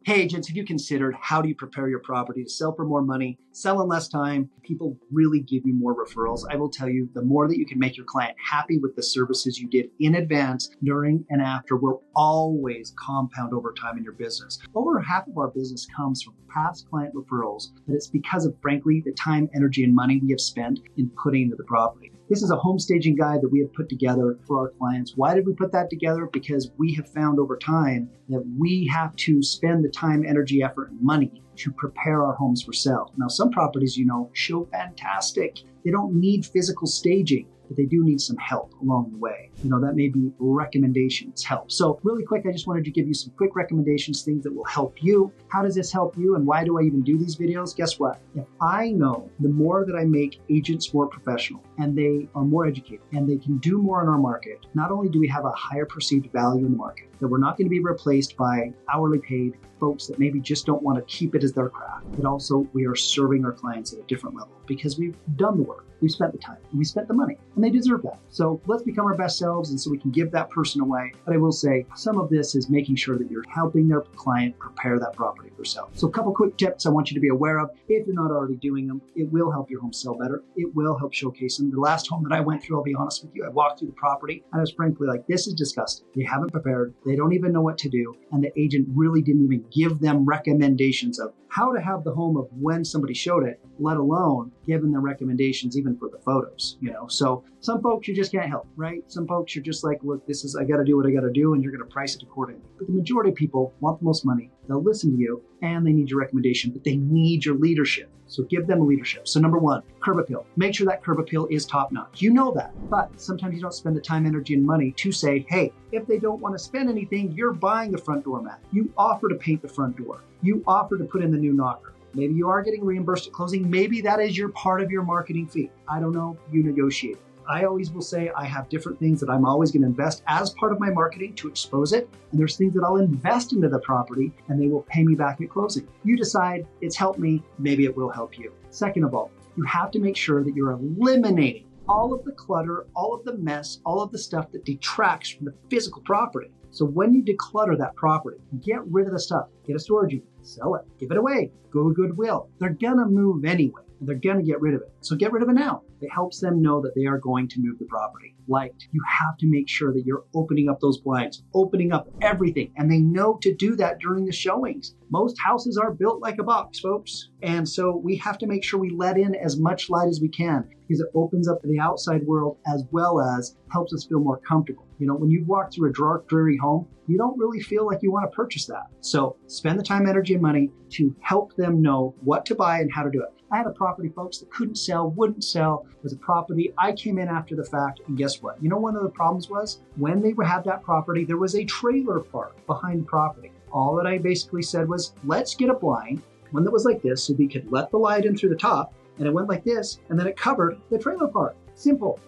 Hey agents, have you considered how do you prepare your property to sell for more money, sell in less time? People really give you more referrals. I will tell you, the more that you can make your client happy with the services you did in advance, during, and after will always compound over time in your business. Over half of our business comes from past client referrals, but it's because of, frankly, the time, energy, and money we have spent in putting into the property. This is a home staging guide that we have put together for our clients. Why did we put that together? Because we have found over time that we have to spend the time, energy, effort, and money to prepare our homes for sale. Now, some properties, show fantastic. They don't need physical staging, but they do need some help along the way. That may be recommendations help. So really quick, I just wanted to give you some quick recommendations, things that will help you. How does this help you and why do I even do these videos? Guess what? If I know the more that I make agents more professional and they are more educated and they can do more in our market, not only do we have a higher perceived value in the market, that we're not going to be replaced by hourly paid folks that maybe just don't want to keep it as their craft, but also we are serving our clients at a different level because we've done the work, we've spent the time, and we spent the money, and they deserve that. So let's become our best selves, and so we can give that person away. But I will say, some of this is making sure that you're helping their client prepare that property for sale. So a couple quick tips I want you to be aware of. If you're not already doing them, it will help your home sell better. It will help showcase them. The last home that I went through, I'll be honest with you, I walked through the property, and I was frankly like, this is disgusting. They haven't prepared. They don't even know what to do. And the agent really didn't even give them recommendations of how to have the home of when somebody showed it, let alone giving them recommendations even for the photos, So some folks you just can't help, right? Some folks you're just like, look, I got to do what I got to do, and you're going to price it accordingly. But the majority of people want the most money. They'll listen to you, and they need your recommendation, but they need your leadership. So give them a leadership. So number one, curb appeal. Make sure that curb appeal is top notch. You know that, but sometimes you don't spend the time, energy, and money to say, hey, if they don't want to spend anything, you're buying the front door mat. You offer to paint the front door. You offer to put in the new knocker. Maybe you are getting reimbursed at closing. Maybe that is your part of your marketing fee. I don't know. You negotiate. I always will say I have different things that I'm always going to invest as part of my marketing to expose it. And there's things that I'll invest into the property and they will pay me back at closing. You decide it's helped me, maybe it will help you. Second of all, you have to make sure that you're eliminating all of the clutter, all of the mess, all of the stuff that detracts from the physical property. So when you declutter that property, get rid of the stuff, get a storage unit, sell it, give it away, go to Goodwill. They're gonna move anyway, and they're gonna get rid of it. So get rid of it now. It helps them know that they are going to move the property. You have to make sure that you're opening up those blinds, opening up everything, and they know to do that during the showings. Most houses are built like a box, folks. And so we have to make sure we let in as much light as we can because it opens up the outside world as well as helps us feel more comfortable. When you've walked through a dark, dreary home, you don't really feel like you want to purchase that. So spend the time, energy, and money to help them know what to buy and how to do it. I had a property, folks, that couldn't sell, wouldn't sell. It was a property. I came in after the fact, and guess what? One of the problems was when they had that property, there was a trailer park behind the property. All that I basically said was, let's get a blind, one that was like this, so we could let the light in through the top, and it went like this, and then it covered the trailer park. Simple.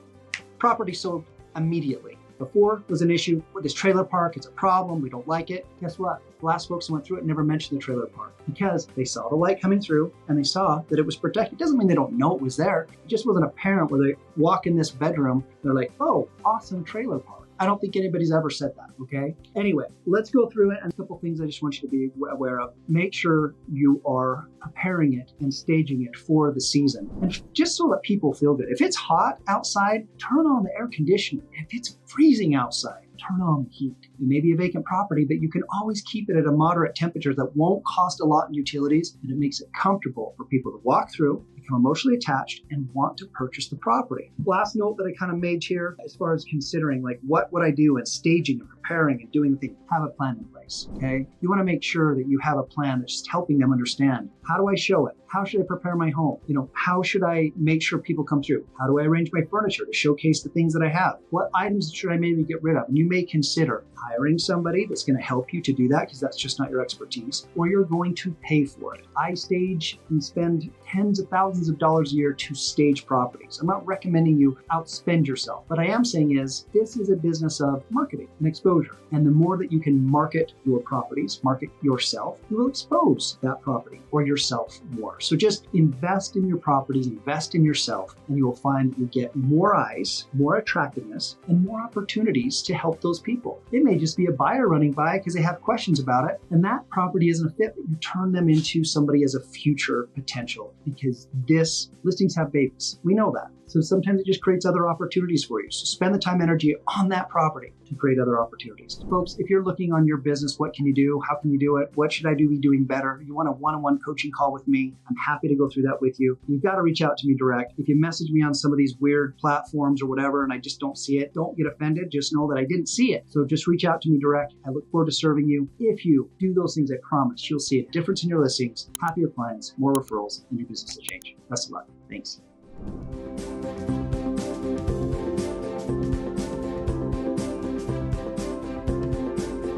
Property sold immediately. Before was an issue with this trailer park. It's a problem. We don't like it. Guess what? The last folks who went through it never mentioned the trailer park because they saw the light coming through and they saw that it was protected. It doesn't mean they don't know it was there. It just wasn't apparent where they walk in this bedroom. They're like, oh, awesome trailer park. I don't think anybody's ever said that, okay? Anyway, let's go through it. And a couple things I just want you to be aware of. Make sure you are preparing it and staging it for the season. And just so that people feel good. If it's hot outside, turn on the air conditioning. If it's freezing outside, turn on the heat. It may be a vacant property, but you can always keep it at a moderate temperature that won't cost a lot in utilities, and it makes it comfortable for people to walk through, become emotionally attached, and want to purchase the property. Last note that I kind of made here, as far as considering what would I do in staging and preparing and doing the thing, have a plan in place, okay? You want to make sure that you have a plan that's just helping them understand, how do I show it? How should I prepare my home? How should I make sure people come through? How do I arrange my furniture to showcase the things that I have? What items should I maybe get rid of? And you may consider hiring somebody that's going to help you to do that because that's just not your expertise, or you're going to pay for it. I stage and spend tens of thousands of dollars a year to stage properties. I'm not recommending you outspend yourself. What I am saying is this is a business of marketing and exposure. exposure. And the more that you can market your properties, market yourself, you will expose that property or yourself more. So just invest in your properties, invest in yourself, and you will find you get more eyes, more attractiveness, and more opportunities to help those people. It may just be a buyer running by because they have questions about it, and that property isn't a fit, but you turn them into somebody as a future potential, because listings have babies. We know that. So sometimes it just creates other opportunities for you. So spend the time, energy on that property to create other opportunities. Folks, if you're looking on your business, what can you do? How can you do it? What should I be doing better? You want a one-on-one coaching call with me? I'm happy to go through that with you. You've got to reach out to me direct. If you message me on some of these weird platforms or whatever, and I just don't see it, don't get offended. Just know that I didn't see it. So just reach out to me direct. I look forward to serving you. If you do those things, I promise you'll see a difference in your listings, happier clients, more referrals, and your business will change. Best of luck. Thanks.